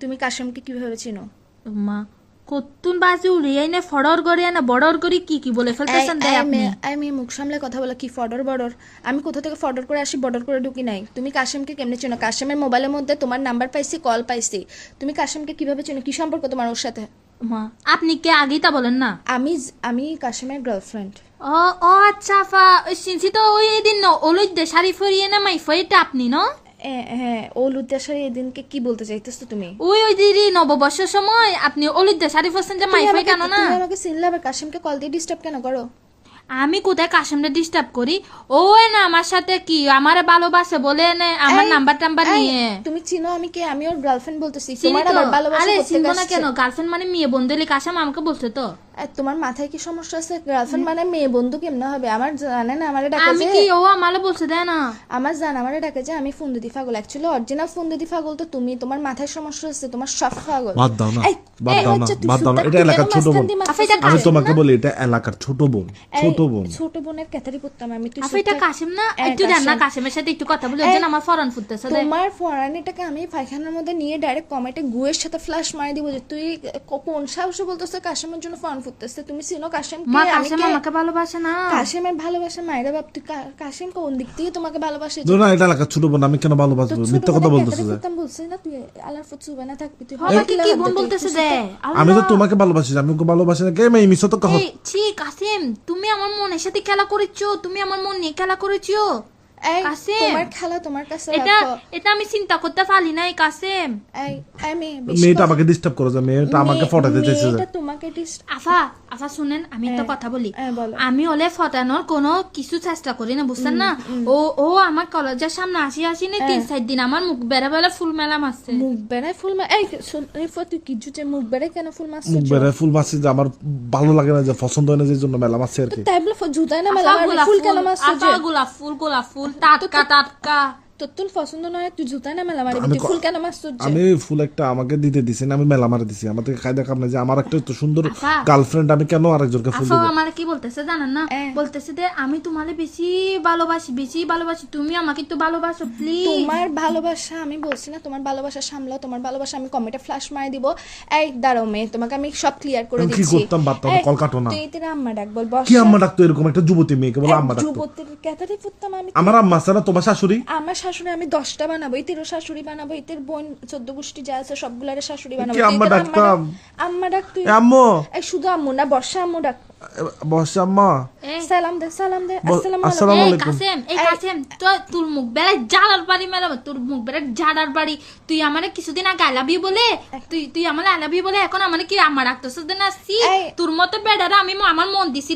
তুমি কাশেমকে কিভাবে চিনো? মা কতুন বাজে উড়িয়াই না ফড়র করে না বড়র করে কি বলে ফেলতেছেন দেয় আপনি। আমি মুখ সামলে কথা বলা কি ফডর বর্ডর? আমি কোথা থেকে ফডর করে আসি বর্ডর করে ঢুকি নাই। তুমি কাশেমকে কেমনে চেনো? কাশেমের মোবাইলের মধ্যে তোমার নাম্বার পাইছি, কল পাইছি। তুমি কাশেমকে কিভাবে চেনো? কি সম্পর্ক তোমার ওর সাথে? মা আপনি কে আগেই তা বলেন না। আমি কাশেমের গার্লফ্রেন্ড। ও ও আচ্ছা আফা ওই সিনসি তো ওই এদিন ন ওলই দে শাড়ি ফরিয়ে না মাই ফইটা আপনি ন। হ্যাঁ, অলুদ্দেশারে এদিনকে কি বলতে চাইতেছো তুমি? ওই দিদি নববর্ষের সময় আপনি অলিদ দে শাড়ি ফরছেন যে মাই ফই কেন না? তুমি আমাকে চিনলে আবার কাশেমকে কল দিয়ে ডিস্টার্ব কেন করো? আমি কোথায় কাশেমটা ডিস্টার্ব করি? ও না আমার সাথে কি আমারে ভালোবাসে বলে না আমার নাম্বার টাম্বার নিয়ে। তুমি চিনো আমি কে? আমি ওর গার্লফ্রেন্ড বলতেছি। চিনি তোমার তো। আবার ভালোবাসা আরে করতে চিনবো না গেছে। কেন? গার্লফ্রেন্ড মানে মেয়ে বন্ধুলি কাশেম আমাকে বলছে তো। তোমার মাথায় কি সমস্যা আছে? গার্লফ্রেন্ড মানে মেয়ে বন্ধু কেমনে হবে? আমার জানে না আমারে ডাকে আমি যে কি ও আমারে বলছে দেয় না। আমার জান আমারে ডাকে যে আমি ফোন দিদি পাগল। অ্যাকচুয়ালি অরিজিনাল ফোন দিদি পাগল তো তুমি। তোমার মাথায় সমস্যা আছে, তোমার সব পাগল। বাদ দাও না, এই, বাদ এই দাও না, হচ্ছে তুই বাদ দাও না। সুদ্ধা এটা এলাকার ছোট বোন। আমি তোমাকে না? বলি এটা এলাকার ছোট বোন, ছোট বোন। ছোট বোনের ক্যাটারি করতাম আমি। তুই আফা এটা সুদ্ধা- কাশেম না? এই, একটু দেন না কাশেম। কাশেমের সাথে একটু কথা বলি। ওই জন্য আমার ফরান ফুটতেছে দেয়। তোমার ফরানিটাকে আমি পায়খানার মধ্যে নিয়ে ডাইরেক্ট কমেটে গুয়ের সাথে ফ্লাশ মারি দিব যে তুই কোন সাহসে বলতেছে কাশেমের জন্য ফরান ফুটতেছে? তুমি চিনো কাশেম মা কে? আমি কাশেম কে? আমাকে ভালোবাসে না। কাশেমের ভালোবাসা মায়েরা বাপ। তুই কাশেম কোন দিক থেকে তোমাকে ভালোবাসে? না এটা এলাকার ছোট বোন, আমি কেন ভালোবাসবো? মিথ্যা কথা বলতেছে যে। বলছি না তুই আলার ফুট চুবে না থাকবি তুই। আমাকে কি বোন বলতেছে দে? আমি তো তোমাকে ভালোবাসি, আমি ওকে ভালোবাসি না। কে মেয়ে মিছো তো কহ। এই ছি কাসেম তুমি আমার মনের সাথে খেলা করেছো, তুমি আমার মন নিয়ে খেলা করেছো এই, কাসেম। তোমার খেলা তোমার কাছে এটা রাখো। এটা আমি চিন্তা করতে পারি নাই কাসেম। এই, আমি মেয়েটা আমাকে ডিস্টার্ব করে, মেয়েটা আমাকে ফটাতে চাইছে যে। মেয়েটা তোমাকে আফা আফা শুনেন আমি একটা কথা বলি। বলো। আমি ওলে ফটানোর কোনো কিছু চেষ্টা করি না বুঝছেন না। ও ও আমার কলেজের সামনে আসি না 3-4 দিন আমার মুখ বেড়া বেলা ফুল মেলা মারছে। মুখ বেড়ায় ফুল এই শোন, রিফা তুই কি জুতে মুখ বেড়ায় কেন ফুল মারছিস? মুখ বেড়ে ফুল মারছি যে আমার ভালো লাগে না, যে পছন্দ হয় না, যে জন্য মেলা মারছি আর কি। তাই বলে জুতায় না মেলা মারবি? ফুল কেন মারছিস? আফা গোলাপ ফুল টাটকা টাটকা। তোর তুল পছন্দ নয় তুই জুতায় না মেলা মারবি? তুই ফুল কেন মারছিস? আমি ফুল একটা আমাকে দিতে দিছি না, আমি মেলা মারে দিছি। আমাদের খাই দেখাম না যে আমার একটা তো সুন্দর আফা। গার্লফ্রেন্ড, আমি কেন আরেকজনকে ফুল আফা দেবো? আমার কি বলতেছে জানেন না? বলতেছে যে আমি তোমারে বেশি ভালোবাসি, তুমি আমাকে একটু ভালোবাসো প্লিজ। তোমার ভালোবাসা আমি বলছি না, তোমার ভালোবাসা সামলাও। তোমার ভালোবাসা আমি কমেন্টে ফ্ল্যাশ মারি দিব। এই দাঁড়াও মেয়ে, তোমাকে আমি সব ক্লিয়ার করে আমি কি দিচ্ছি। করতাম বাদ দাও, এই, কল কাটো না। তুই তেরা আম্মা ডাক বল বস। কি আম্মা ডাকতো? এরকম একটা যুবতী মেয়েকে বলে আম্মা ডাকতো? যুবতীর ক্যাটারি ফুটতাম আমি। আমার আম্মা আছে না, তোমার শাশুড়ি? আমার শাশুড়ি আমি 10টা বানাবো, ইতেরও শাশুড়ি বানাবো, ইতের বোন 14 গোষ্ঠী যা আছে সবগুলারে শাশুড়ি বানাবো। কি আম্মা তুই তেরা ডাকতাম? আম্মা ডাক তুই। এ আম্মু, এই শুধু আম্মু না, বর্ষা আম্মু ডাক। বস আম্মা। সালাম দে আসসালামু আসসালামু আলাইকুম। আলাইকুম। কাসেম তো তোর মুখ বেড়া জাড়ার বাড়ি মেলাম, তোর মুখ বেড়া জাড়ার বাড়ি। তুই আমারে কিছুদিন আগে আই লাভ ইউ বলে তুই আমার আই লাভ ইউ বলে এখন আমারে কি আমার রাখতেছিস না? সি এই। তোর মতো বেড়ারা আমি আমার মন দিছি